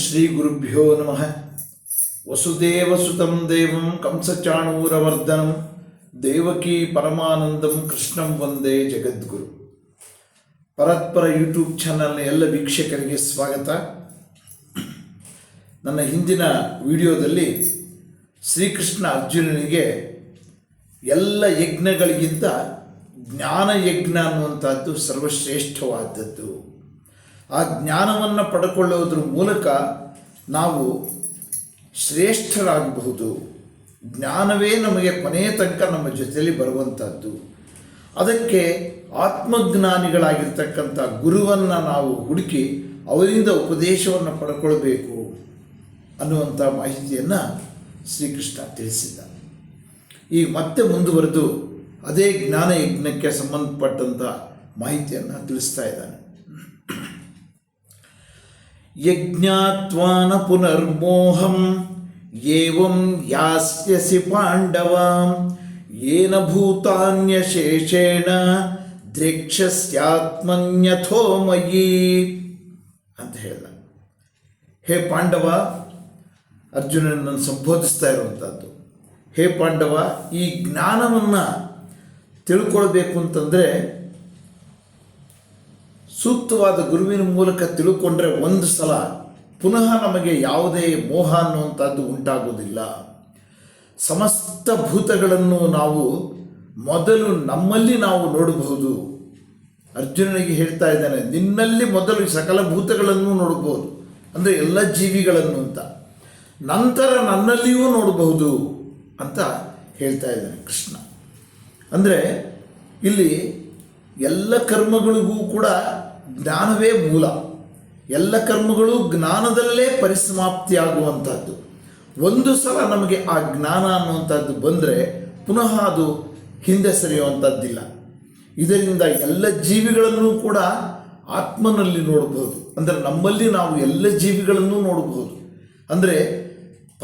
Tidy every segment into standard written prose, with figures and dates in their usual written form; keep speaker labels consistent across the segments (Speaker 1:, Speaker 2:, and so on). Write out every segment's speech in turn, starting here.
Speaker 1: ಶ್ರೀ ಗುರುಭ್ಯೋ ನಮಃ. ವಸುದೇವಸುತಂ ದೇವಂ ಕಂಸಚಾಣೂರಮರ್ದನಂ ದೇವಕೀ ಪರಮಾನಂದಂ ಕೃಷ್ಣಂ ವಂದೇ ಜಗದ್ಗುರು. ಪರತ್ಪರ ಯೂಟ್ಯೂಬ್ ಚಾನಲ್ನ ಎಲ್ಲ ವೀಕ್ಷಕರಿಗೆ ಸ್ವಾಗತ. ನನ್ನ ಹಿಂದಿನ ವಿಡಿಯೋದಲ್ಲಿ ಶ್ರೀಕೃಷ್ಣ ಅರ್ಜುನನಿಗೆ ಎಲ್ಲ ಯಜ್ಞಗಳಿಗಿಂತ ಜ್ಞಾನಯಜ್ಞ ಅನ್ನುವಂಥದ್ದು ಸರ್ವಶ್ರೇಷ್ಠವಾದದ್ದು. ಆ ಜ್ಞಾನವನ್ನು ಪಡ್ಕೊಳ್ಳೋದ್ರ ಮೂಲಕ ನಾವು ಶ್ರೇಷ್ಠರಾಗಬಹುದು. ಜ್ಞಾನವೇ ನಮಗೆ ಕೊನೆಯ ತನಕ ನಮ್ಮ ಜೊತೆಯಲ್ಲಿ ಬರುವಂಥದ್ದು. ಅದಕ್ಕೆ ಆತ್ಮಜ್ಞಾನಿಗಳಾಗಿರ್ತಕ್ಕಂಥ ಗುರುವನ್ನು ನಾವು ಹುಡುಕಿ ಅವರಿಂದ ಉಪದೇಶವನ್ನು ಪಡ್ಕೊಳ್ಬೇಕು ಅನ್ನುವಂಥ ಮಾಹಿತಿಯನ್ನು ಶ್ರೀಕೃಷ್ಣ ತಿಳಿಸಿದ್ದ. ಈಗ ಮತ್ತೆ ಮುಂದುವರೆದು ಅದೇ ಜ್ಞಾನ ಯಜ್ಞಕ್ಕೆ ಸಂಬಂಧಪಟ್ಟಂಥ ಮಾಹಿತಿಯನ್ನು ತಿಳಿಸ್ತಾ ಇದ್ದಾನೆ. ಯಜ್ಞಾತ್ವಾನ ಪುನರ್ಮೋಹಂ ಏವಂ ಯಾಸ್ಯಸಿ ಪಾಂಡವ ಯೇನ ಭೂತಾನ್ಯಶೇಷೇಣ ದ್ರೇಕ್ಷಸ್ಯಾತ್ಮನ್ಯಥೋ ಮಯಿ ಅಂತ ಹೇಳ್ದ. ಹೇ ಪಾಂಡವ, ಅರ್ಜುನನನ್ನು ಸಂಬೋಧಿಸ್ತಾ ಇರುವಂಥದ್ದು. ಹೇ ಪಾಂಡವ, ಈ ಜ್ಞಾನವನ್ನು ತಿಳ್ಕೊಳ್ಬೇಕು ಅಂತಂದರೆ ಸೂಕ್ತವಾದ ಗುರುವಿನ ಮೂಲಕ ತಿಳ್ಕೊಂಡ್ರೆ ಒಂದು ಸಲ ಪುನಃ ನಮಗೆ ಯಾವುದೇ ಮೋಹ ಅನ್ನುವಂಥದ್ದು ಉಂಟಾಗುವುದಿಲ್ಲ. ಸಮಸ್ತ ಭೂತಗಳನ್ನು ನಾವು ಮೊದಲು ನಮ್ಮಲ್ಲಿ ನಾವು ನೋಡಬಹುದು. ಅರ್ಜುನನಿಗೆ ಹೇಳ್ತಾ ಇದ್ದಾನೆ, ನಿನ್ನಲ್ಲಿ ಮೊದಲು ಸಕಲ ಭೂತಗಳನ್ನು ನೋಡಬಹುದು, ಅಂದರೆ ಎಲ್ಲ ಜೀವಿಗಳನ್ನು ಅಂತ, ನಂತರ ನನ್ನಲ್ಲಿಯೂ ನೋಡಬಹುದು ಅಂತ ಹೇಳ್ತಾ ಇದ್ದಾನೆ ಕೃಷ್ಣ. ಅಂದರೆ ಇಲ್ಲಿ ಎಲ್ಲ ಕರ್ಮಗಳಿಗೂ ಕೂಡ ಜ್ಞಾನವೇ ಮೂಲ. ಎಲ್ಲ ಕರ್ಮಗಳು ಜ್ಞಾನದಲ್ಲೇ ಪರಿಸಮಾಪ್ತಿಯಾಗುವಂಥದ್ದು. ಒಂದು ಸಲ ನಮಗೆ ಆ ಜ್ಞಾನ ಅನ್ನುವಂಥದ್ದು ಬಂದರೆ ಪುನಃ ಅದು ಹಿಂದೆ ಸರಿಯುವಂಥದ್ದಿಲ್ಲ. ಇದರಿಂದ ಎಲ್ಲ ಜೀವಿಗಳನ್ನು ಕೂಡ ಆತ್ಮನಲ್ಲಿ ನೋಡಬಹುದು. ಅಂದರೆ ನಮ್ಮಲ್ಲಿ ನಾವು ಎಲ್ಲ ಜೀವಿಗಳನ್ನು ನೋಡಬಹುದು. ಅಂದರೆ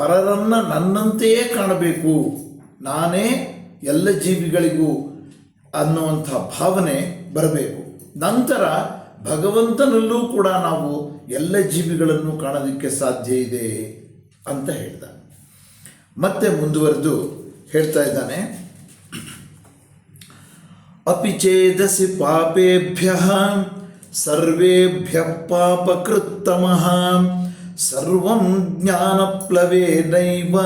Speaker 1: ಪರರನ್ನು ನನ್ನಂತೆಯೇ ಕಾಣಬೇಕು, ನಾನೇ ಎಲ್ಲ ಜೀವಿಗಳಿಗೂ ಅನ್ನುವಂಥ ಭಾವನೆ ಬರಬೇಕು. ನಂತರ ಭಗವಂತನಲ್ಲೂ ಕೂಡ ನಾವು ಎಲ್ಲ ಜೀವಿಗಳನ್ನು ಕಾಣೋದಕ್ಕೆ ಸಾಧ್ಯ ಇದೆ ಅಂತ ಹೇಳ್ದ. ಮತ್ತೆ ಮುಂದುವರೆದು ಹೇಳ್ತಾ ಇದ್ದಾನೆ, ಅಪಿಚೇದಸಿ ಪಾಪೇಭ್ಯಃ ಸರ್ವೇಭ್ಯಃ ಪಾಪಕೃತ್ತಮಃ ಸರ್ವಂ ಜ್ಞಾನಪ್ಲವೇನೈವ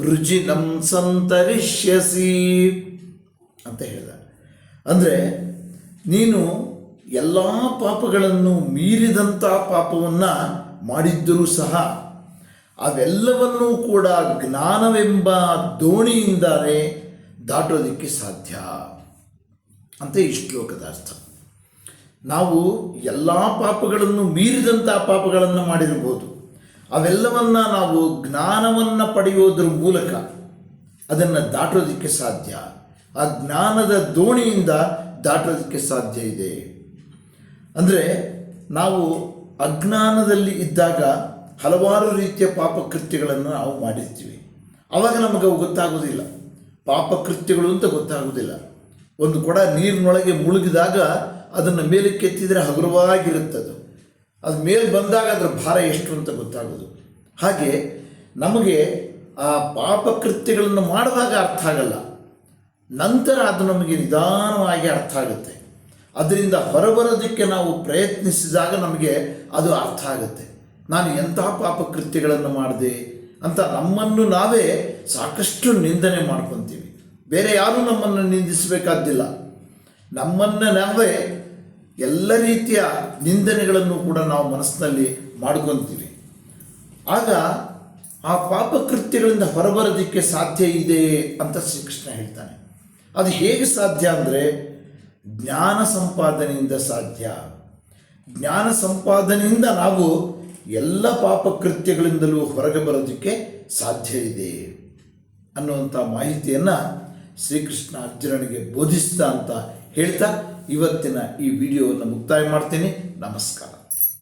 Speaker 1: ವೃಜಿನಂ ಸಂತರಿಷ್ಯಸಿ ಅಂತ ಹೇಳ್ದ. ಅಂದರೆ ನೀನು ಎಲ್ಲ ಪಾಪಗಳನ್ನು ಮೀರಿದಂಥ ಪಾಪವನ್ನು ಮಾಡಿದ್ದರೂ ಸಹ ಅವೆಲ್ಲವನ್ನೂ ಕೂಡ ಜ್ಞಾನವೆಂಬ ದೋಣಿಯಿಂದಾನೇ ದಾಟೋದಕ್ಕೆ ಸಾಧ್ಯ ಅಂತ ಈ ಶ್ಲೋಕದ ಅರ್ಥ. ನಾವು ಎಲ್ಲ ಪಾಪಗಳನ್ನು ಮೀರಿದಂಥ ಪಾಪಗಳನ್ನು ಮಾಡಿರ್ಬೋದು, ಅವೆಲ್ಲವನ್ನು ನಾವು ಜ್ಞಾನವನ್ನು ಪಡೆಯೋದ್ರ ಮೂಲಕ ಅದನ್ನು ದಾಟೋದಕ್ಕೆ ಸಾಧ್ಯ. ಆ ಜ್ಞಾನದ ದೋಣಿಯಿಂದ ದಾಟೋದಕ್ಕೆ ಸಾಧ್ಯ ಇದೆ. ಅಂದರೆ ನಾವು ಅಜ್ಞಾನದಲ್ಲಿ ಇದ್ದಾಗ ಹಲವಾರು ರೀತಿಯ ಪಾಪಕೃತ್ಯಗಳನ್ನು ನಾವು ಮಾಡಿರ್ತೀವಿ. ಆವಾಗ ನಮಗೆ ಗೊತ್ತಾಗೋದಿಲ್ಲ, ಪಾಪಕೃತ್ಯಗಳು ಅಂತ ಗೊತ್ತಾಗೋದಿಲ್ಲ. ಒಂದು ಕೊಡ ನೀರಿನೊಳಗೆ ಮುಳುಗಿದಾಗ ಅದನ್ನು ಮೇಲಕ್ಕೆ ಎತ್ತಿದರೆ ಹಗುರವಾಗಿರುತ್ತದು, ಅದು ಮೇಲೆ ಬಂದಾಗ ಅದರ ಭಾರ ಎಷ್ಟು ಅಂತ ಗೊತ್ತಾಗೋದು. ಹಾಗೆ ನಮಗೆ ಆ ಪಾಪಕೃತ್ಯಗಳನ್ನು ಮಾಡಿದಾಗ ಅರ್ಥ ಆಗಲ್ಲ, ನಂತರ ಅದು ನಮಗೆ ನಿಧಾನವಾಗಿ ಅರ್ಥ ಆಗುತ್ತೆ. ಅದರಿಂದ ಹೊರಬರೋದಕ್ಕೆ ನಾವು ಪ್ರಯತ್ನಿಸಿದಾಗ ನಮಗೆ ಅದು ಅರ್ಥ ಆಗುತ್ತೆ. ನಾನು ಎಂಥ ಪಾಪಕೃತ್ಯಗಳನ್ನು ಮಾಡಿದೆ ಅಂತ ನಮ್ಮನ್ನು ನಾವೇ ಸಾಕಷ್ಟು ನಿಂದನೆ ಮಾಡ್ಕೊತೀವಿ. ಬೇರೆ ಯಾರೂ ನಮ್ಮನ್ನು ನಿಂದಿಸಬೇಕಾದ್ದಿಲ್ಲ, ನಮ್ಮನ್ನು ನಾವೇ ಎಲ್ಲ ರೀತಿಯ ನಿಂದನೆಗಳನ್ನು ಕೂಡ ನಾವು ಮನಸ್ಸಿನಲ್ಲಿ ಮಾಡ್ಕೊತೀವಿ. ಆಗ ಆ ಪಾಪಕೃತ್ಯಗಳಿಂದ ಹೊರಬರೋದಕ್ಕೆ ಸಾಧ್ಯ ಇದೆ ಅಂತ ಶ್ರೀಕೃಷ್ಣ ಹೇಳ್ತಾನೆ. ಅದು ಹೇಗೆ ಸಾಧ್ಯ ಅಂದರೆ ಜ್ಞಾನ ಸಂಪಾದನೆಯಿಂದ ಸಾಧ್ಯ. ಜ್ಞಾನ ಸಂಪಾದನೆಯಿಂದ ನಾವು ಎಲ್ಲ ಪಾಪಕೃತ್ಯಗಳಿಂದಲೂ ಹೊರಗೆ ಬರೋದಕ್ಕೆ ಸಾಧ್ಯ ಇದೆ ಅನ್ನುವಂಥ ಮಾಹಿತಿಯನ್ನು ಶ್ರೀಕೃಷ್ಣ ಅರ್ಜುನನಿಗೆ ಬೋಧಿಸಿದ ಅಂತ ಹೇಳ್ತಾ ಇವತ್ತಿನ ಈ ವಿಡಿಯೋವನ್ನು ಮುಕ್ತಾಯ ಮಾಡ್ತೀನಿ. ನಮಸ್ಕಾರ.